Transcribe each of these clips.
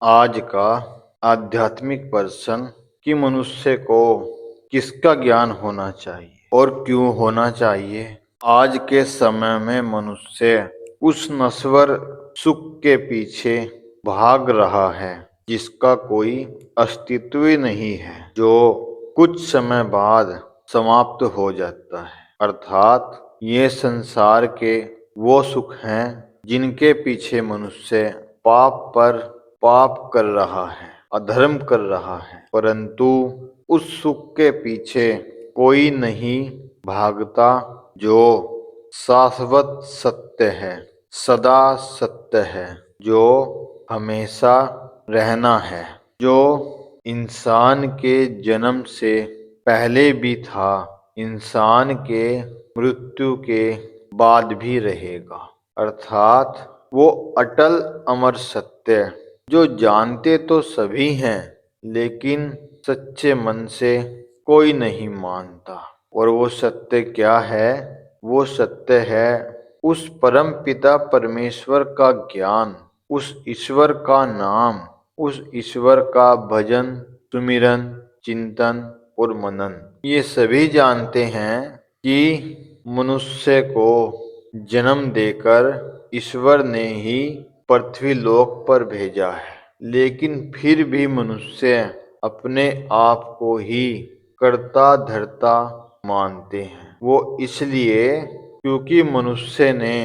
आज का आध्यात्मिक प्रश्न कि मनुष्य को किसका ज्ञान होना चाहिए और क्यों होना चाहिए। आज के समय में मनुष्य उस नश्वर सुख के पीछे भाग रहा है जिसका कोई अस्तित्व ही नहीं है, जो कुछ समय बाद समाप्त हो जाता है। अर्थात ये संसार के वो सुख हैं जिनके पीछे मनुष्य पाप पर पाप कर रहा है, अधर्म कर रहा है, परंतु उस सुख के पीछे कोई नहीं भागता जो शाश्वत सत्य है, सदा सत्य है, जो हमेशा रहना है, जो इंसान के जन्म से पहले भी था, इंसान के मृत्यु के बाद भी रहेगा। अर्थात वो अटल अमर सत्य जो जानते तो सभी हैं लेकिन सच्चे मन से कोई नहीं मानता। और वो सत्य क्या है? वो सत्य है उस परम पिता परमेश्वर का ज्ञान, उस ईश्वर का नाम, उस ईश्वर का भजन, सुमिरन, चिंतन और मनन। ये सभी जानते हैं कि मनुष्य को जन्म देकर ईश्वर ने ही पृथ्वी लोक पर भेजा है, लेकिन फिर भी मनुष्य अपने आप को ही कर्ता धर्ता मानते हैं। वो इसलिए क्योंकि मनुष्य ने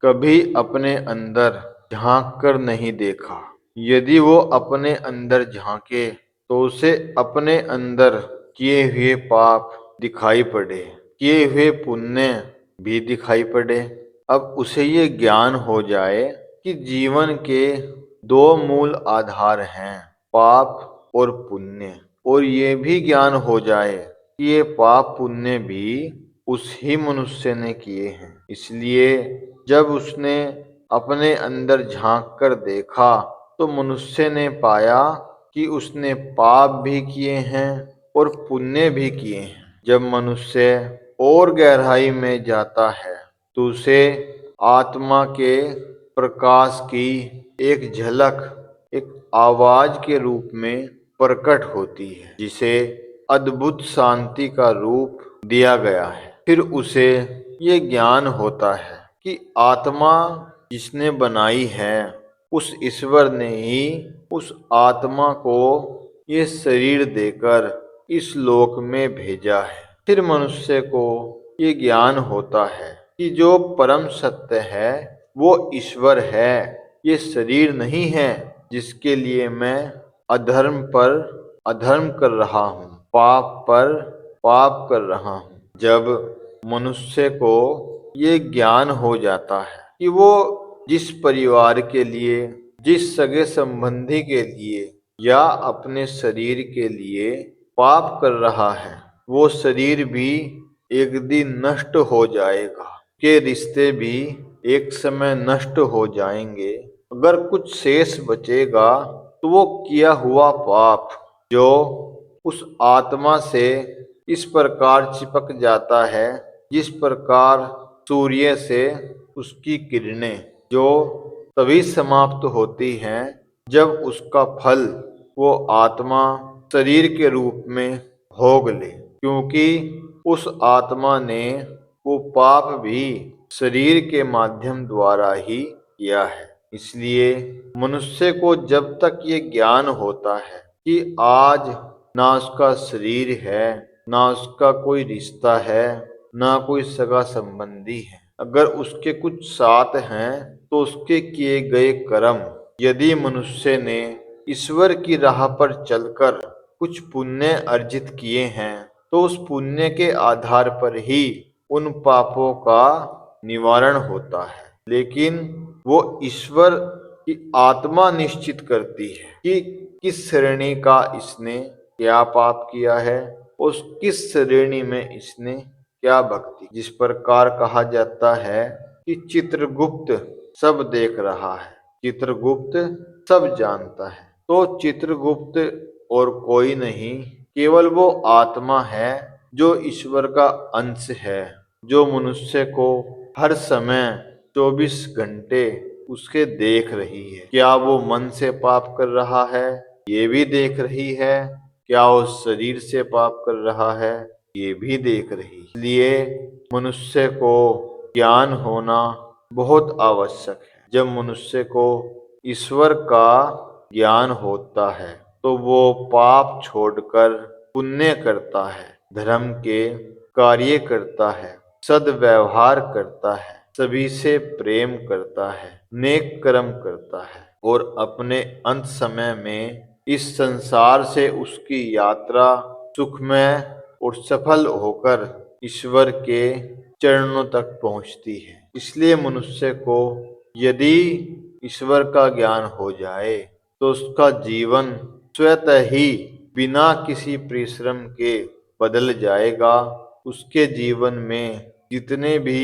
कभी अपने अंदर झांक कर नहीं देखा। यदि वो अपने अंदर झांके तो उसे अपने अंदर किए हुए पाप दिखाई पड़े, किए हुए पुण्य भी दिखाई पड़े। अब उसे ये ज्ञान हो जाए कि जीवन के दो मूल आधार हैं, पाप और पुण्य, और ये भी ज्ञान हो जाए कि ये पाप पुण्य भी उस ही मनुष्य ने किए हैं। इसलिए जब उसने अपने अंदर झांक कर देखा तो मनुष्य ने पाया कि उसने पाप भी किए हैं और पुण्य भी किए हैं। जब मनुष्य और गहराई में जाता है तो उसे आत्मा के प्रकाश की एक झलक, एक आवाज के रूप में प्रकट होती है, जिसे अद्भुत शांति का रूप दिया गया है। फिर उसे ये ज्ञान होता है कि आत्मा जिसने बनाई है उस ईश्वर ने ही उस आत्मा को ये शरीर देकर इस लोक में भेजा है। फिर मनुष्य को ये ज्ञान होता है कि जो परम सत्य है वो ईश्वर है, ये शरीर नहीं है जिसके लिए मैं अधर्म पर अधर्म कर रहा हूँ, पाप पर पाप कर रहा हूँ। जब मनुष्य को ये ज्ञान हो जाता है कि वो जिस परिवार के लिए, जिस सगे संबंधी के लिए या अपने शरीर के लिए पाप कर रहा है, वो शरीर भी एक दिन नष्ट हो जाएगा, के रिश्ते भी एक समय नष्ट हो जाएंगे। अगर कुछ शेष बचेगा तो वो किया हुआ पाप जो उस आत्मा से इस प्रकार चिपक जाता है जिस प्रकार सूर्य से उसकी किरणें जो तभी समाप्त होती हैं जब उसका फल वो आत्मा शरीर के रूप में भोग ले, क्योंकि उस आत्मा ने वो पाप भी शरीर के माध्यम द्वारा ही किया है। इसलिए मनुष्य को जब तक ये ज्ञान होता है कि आज ना उसका शरीर है, ना उसका कोई रिश्ता है, ना कोई सगा संबंधी है, अगर उसके कुछ साथ हैं तो उसके किए गए कर्म, यदि मनुष्य ने ईश्वर की राह पर चलकर कुछ पुण्य अर्जित किए हैं तो उस पुण्य के आधार पर ही उन पापों का निवारण होता है। लेकिन वो ईश्वर की आत्मा निश्चित करती है कि किस श्रेणी का इसने क्या पाप किया है, उस किस श्रेणी में इसने क्या भक्ति। जिस प्रकार कहा जाता है कि चित्रगुप्त सब देख रहा है, चित्रगुप्त सब जानता है, तो चित्रगुप्त और कोई नहीं, केवल वो आत्मा है जो ईश्वर का अंश है, जो मनुष्य को हर समय 24 घंटे उसके देख रही है। क्या वो मन से पाप कर रहा है, ये भी देख रही है। क्या वो शरीर से पाप कर रहा है, ये भी देख रही है। इसलिए मनुष्य को ज्ञान होना बहुत आवश्यक है। जब मनुष्य को ईश्वर का ज्ञान होता है तो वो पाप छोड़कर पुण्य करता है, धर्म के कार्य करता है, सद्व्यवहार करता है, सभी से प्रेम करता है, नेक कर्म करता है और अपने अंत समय में इस संसार से उसकी यात्रा सुखमय और सफल होकर ईश्वर के चरणों तक पहुंचती है। इसलिए मनुष्य को यदि ईश्वर का ज्ञान हो जाए तो उसका जीवन स्वतः ही बिना किसी परिश्रम के बदल जाएगा। उसके जीवन में जितने भी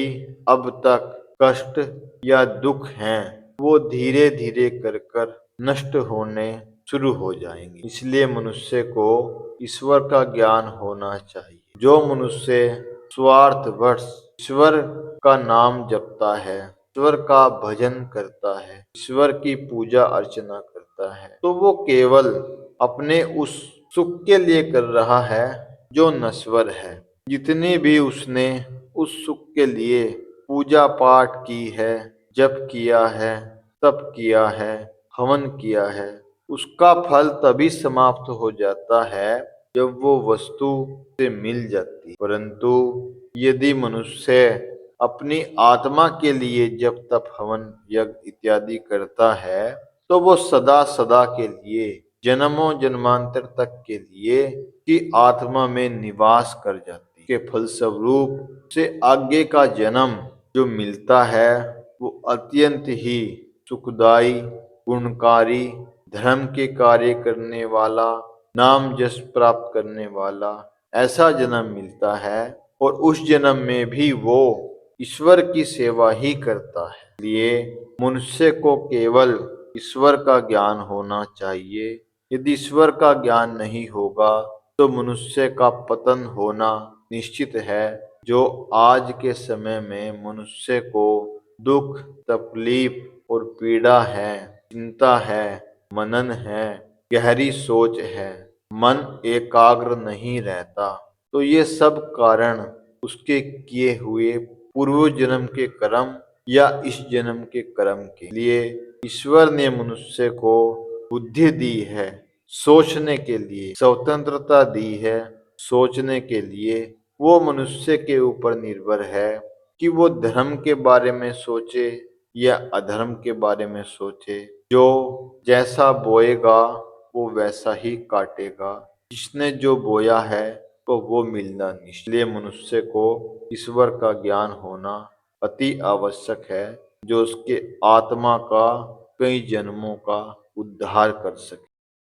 अब तक कष्ट या दुख हैं वो धीरे धीरे कर कर नष्ट होने शुरू हो जाएंगे। इसलिए मनुष्य को ईश्वर का ज्ञान होना चाहिए। जो मनुष्य स्वार्थवश ईश्वर का नाम जपता है, ईश्वर का भजन करता है, ईश्वर की पूजा अर्चना करता है, तो वो केवल अपने उस सुख के लिए कर रहा है जो नश्वर है। जितने भी उसने उस सुख के लिए पूजा पाठ की है, जप किया है, तप किया है, हवन किया है, उसका फल तभी समाप्त हो जाता है जब वो वस्तु से मिल जाती। परंतु यदि मनुष्य अपनी आत्मा के लिए जब तप हवन यज्ञ इत्यादि करता है तो वो सदा सदा के लिए जन्मों जन्मांतर तक के लिए की आत्मा में निवास कर जाती है। के फलस्वरूप से आगे का जन्म जो मिलता है वो अत्यंत ही सुखदायी, गुणकारी, धर्म के कार्य करने वाला, नाम यश प्राप्त करने वाला ऐसा जन्म मिलता है और उस जन्म में भी वो ईश्वर की सेवा ही करता है। इसलिए मनुष्य को केवल ईश्वर का ज्ञान होना चाहिए। यदि ईश्वर का ज्ञान नहीं होगा तो मनुष्य का पतन होना निश्चित है। जो आज के समय में मनुष्य को दुख, तकलीफ और पीड़ा है, चिंता है, मनन है, गहरी सोच है, मन एकाग्र नहीं रहता, तो ये सब कारण उसके किए हुए पूर्व जन्म के कर्म या इस जन्म के कर्म के लिए ईश्वर ने मनुष्य को बुद्धि दी है, सोचने के लिए स्वतंत्रता दी है, सोचने के लिए। वो मनुष्य के ऊपर निर्भर है कि वो धर्म के बारे में सोचे या अधर्म के बारे में सोचे। जो जैसा बोएगा वो वैसा ही काटेगा। जिसने जो बोया है तो वो मिलना निश्चित। इसलिए मनुष्य को ईश्वर का ज्ञान होना अति आवश्यक है जो उसके आत्मा का कई जन्मों का उद्धार कर सके।